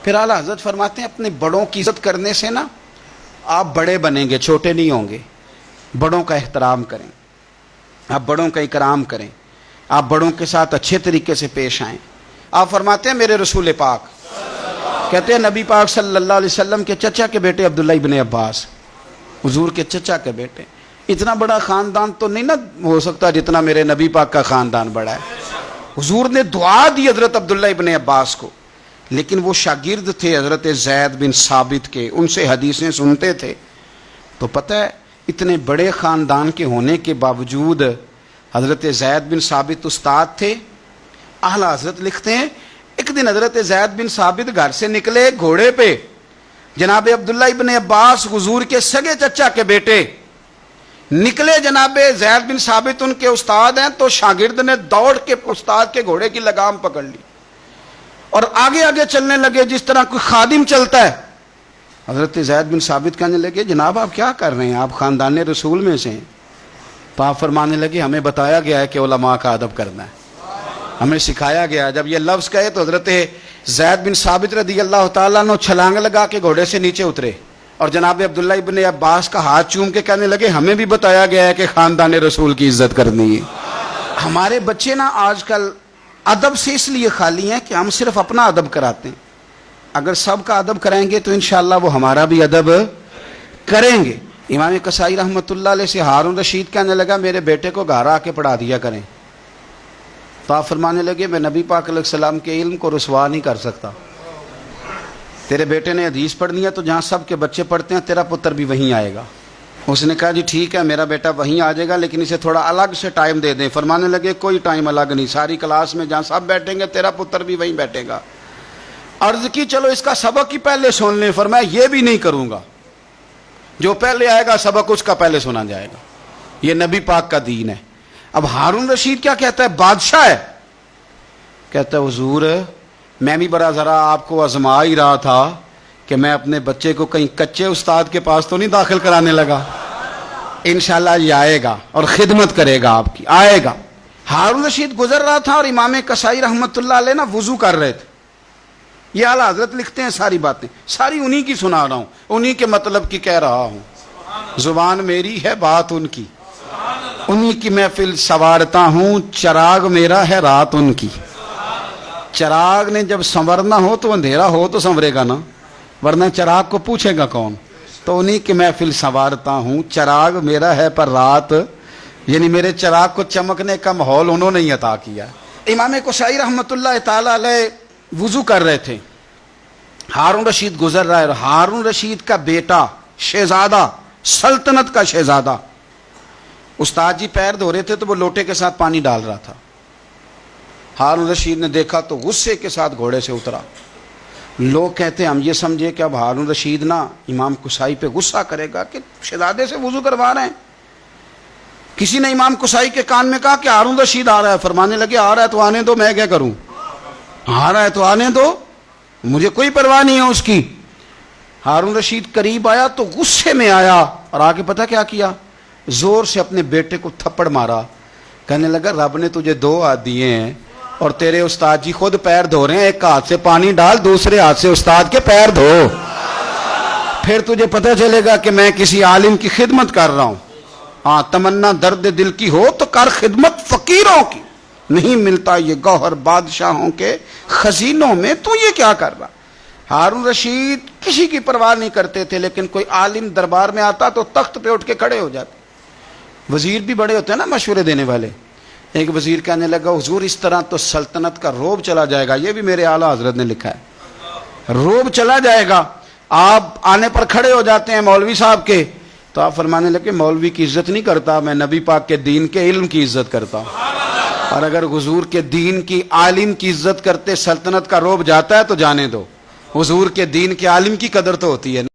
پھر اعلیٰ حضرت فرماتے ہیں اپنے بڑوں کی عزت کرنے سے نا آپ بڑے بنیں گے، چھوٹے نہیں ہوں گے۔ بڑوں کا احترام کریں، آپ بڑوں کا اکرام کریں، آپ بڑوں کے ساتھ اچھے طریقے سے پیش آئیں۔ آپ فرماتے ہیں میرے رسول پاک کہتے ہیں نبی پاک صلی اللہ علیہ وسلم کے چچا کے بیٹے عبداللہ ابن عباس، حضور کے چچا کے بیٹے، اتنا بڑا خاندان تو نہیں نا ہو سکتا جتنا میرے نبی پاک کا خاندان بڑا ہے۔ حضور نے دعا دی حضرت عبداللہ ابن عباس کو، لیکن وہ شاگرد تھے حضرت زید بن ثابت کے، ان سے حدیثیں سنتے تھے۔ تو پتہ ہے اتنے بڑے خاندان کے ہونے کے باوجود حضرت زید بن ثابت استاد تھے۔ اعلیٰ حضرت لکھتے ہیں ایک دن حضرت زید بن ثابت گھر سے نکلے گھوڑے پہ، جناب عبداللہ ابن عباس حضور کے سگے چچا کے بیٹے نکلے، جناب زید بن ثابت ان کے استاد ہیں، تو شاگرد نے دوڑ کے استاد کے گھوڑے کی لگام پکڑ لی اور آگے آگے چلنے لگے جس طرح کوئی خادم چلتا ہے۔ حضرت زید بن ثابت کہنے لگے جناب آپ کیا کر رہے ہیں، آپ خاندان رسول میں سے ہیں۔ تو آپ فرمانے لگے ہمیں بتایا گیا ہے کہ علماء کا ادب کرنا ہے، ہمیں سکھایا گیا۔ جب یہ لفظ کہے تو حضرت زید بن ثابت رضی اللہ تعالیٰ عنہ چھلانگ لگا کے گھوڑے سے نیچے اترے اور جناب عبداللہ ابن عباس کا ہاتھ چوم کے کہنے لگے ہمیں بھی بتایا گیا ہے کہ خاندان رسول کی عزت کرنی ہے۔ ہمارے بچے نا آج کل ادب سے اس لیے خالی ہیں کہ ہم صرف اپنا ادب کراتے ہیں، اگر سب کا ادب کرائیں گے تو انشاءاللہ وہ ہمارا بھی ادب کریں گے۔ امام قصائی رحمۃ اللہ علیہ سے ہارون رشید کہنے لگا میرے بیٹے کو گھر آ کے پڑھا دیا کریں، تو آپ فرمانے لگے میں نبی پاک علیہ السلام کے علم کو رسوا نہیں کر سکتا، تیرے بیٹے نے حدیث پڑھنی ہے تو جہاں سب کے بچے پڑھتے ہیں تیرا پتر بھی وہیں آئے گا۔ اس نے کہا جی ٹھیک ہے میرا بیٹا وہیں آ جائے گا، لیکن اسے تھوڑا الگ سے ٹائم دے دیں۔ فرمانے لگے کوئی ٹائم الگ نہیں، ساری کلاس میں جہاں سب بیٹھیں گے تیرا پتر بھی وہیں بیٹھے گا۔ عرض کی چلو اس کا سبق ہی پہلے سن لیں، فرمایا یہ بھی نہیں کروں گا، جو پہلے آئے گا سبق اس کا پہلے سنا جائے گا، یہ نبی پاک کا دین ہے۔ اب ہارون رشید کیا کہتا ہے، بادشاہ ہے، کہتا ہے حضور میں بھی بڑا ذرا آپ کو آزما ہی رہا تھا کہ میں اپنے بچے کو کہیں کچے استاد کے پاس تو نہیں داخل کرانے لگا، انشاءاللہ یہ آئے گا اور خدمت کرے گا آپ کی، آئے گا۔ ہارون رشید گزر رہا تھا اور امام قصائی رحمۃ اللہ علیہ نا وضو کر رہے تھے۔ یہ اعلیٰ حضرت لکھتے ہیں ساری باتیں ساری انہی کی سنا رہا ہوں، انہی کے مطلب کی کہہ رہا ہوں، زبان میری ہے بات ان کی، انہی کی محفل سنوارتا ہوں، چراغ میرا ہے رات ان کی۔ چراغ نے جب سنورنا ہو تو اندھیرا ہو تو سنورے گا نا، ورنہ چراغ کو پوچھے گا کون؟ تو انہی کی محفل سنوارتا ہوں، چراغ میرا ہے پر رات، یعنی میرے چراغ کو چمکنے کا ماحول انہوں نے ہی عطا کیا۔ امام قصائی رحمۃ اللہ تعالی علیہ وضو کر رہے تھے، ہارون رشید گزر رہا ہے، اور ہارون رشید کا بیٹا شہزادہ، سلطنت کا شہزادہ، استاد جی پیر دھو رہے تھے تو وہ لوٹے کے ساتھ پانی ڈال رہا تھا۔ ہارون رشید نے دیکھا تو غصے کے ساتھ گھوڑے سے اترا۔ لوگ کہتے ہیں ہم یہ سمجھے کہ اب ہارون رشید نا امام قصائی پہ غصہ کرے گا کہ شہزادے سے وضو کروا رہے ہیں۔ کسی نے امام قصائی کے کان میں کہا کہ ہارون رشید آ رہا ہے، فرمانے لگے آ رہا ہے تو آنے دو، میں کیا کروں، آ رہا ہے تو آنے دو، مجھے کوئی پرواہ نہیں ہے اس کی۔ ہارون رشید قریب آیا تو غصے میں آیا اور آگے پتہ کیا کیا، زور سے اپنے بیٹے کو تھپڑ مارا، کہنے لگا رب نے تجھے دو ہاتھ دیے ہیں اور تیرے استاد جی خود پیر دھو رہے ہیں، ایک ہاتھ سے پانی ڈال دوسرے ہاتھ سے استاد کے پیر دھو، پھر تجھے پتہ چلے گا کہ میں کسی عالم کی خدمت کر رہا ہوں۔ ہاں تمنا درد دل کی ہو تو کر خدمت فقیروں کی، نہیں ملتا یہ گوہر بادشاہوں کے خزینوں میں، تو یہ کیا کر رہا۔ ہارون رشید کسی کی پرواہ نہیں کرتے تھے، لیکن کوئی عالم دربار میں آتا تو تخت پہ اٹھ کے کھڑے ہو جاتے۔ وزیر بھی بڑے ہوتے ہیں نا مشورے دینے والے۔ ایک وزیر کہنے لگا حضور اس طرح تو سلطنت کا روب چلا جائے گا، یہ بھی میرے اعلیٰ حضرت نے لکھا ہے، روب چلا جائے گا۔ آپ آنے پر کھڑے ہو جاتے ہیں مولوی صاحب کے، تو آپ فرمانے لگے مولوی کی عزت نہیں کرتا، میں نبی پاک کے دین کے علم کی عزت کرتا ہوں، اور اگر حضور کے دین کی عالم کی عزت کرتے سلطنت کا روب جاتا ہے تو جانے دو، حضور کے دین کے عالم کی قدر تو ہوتی ہے نا۔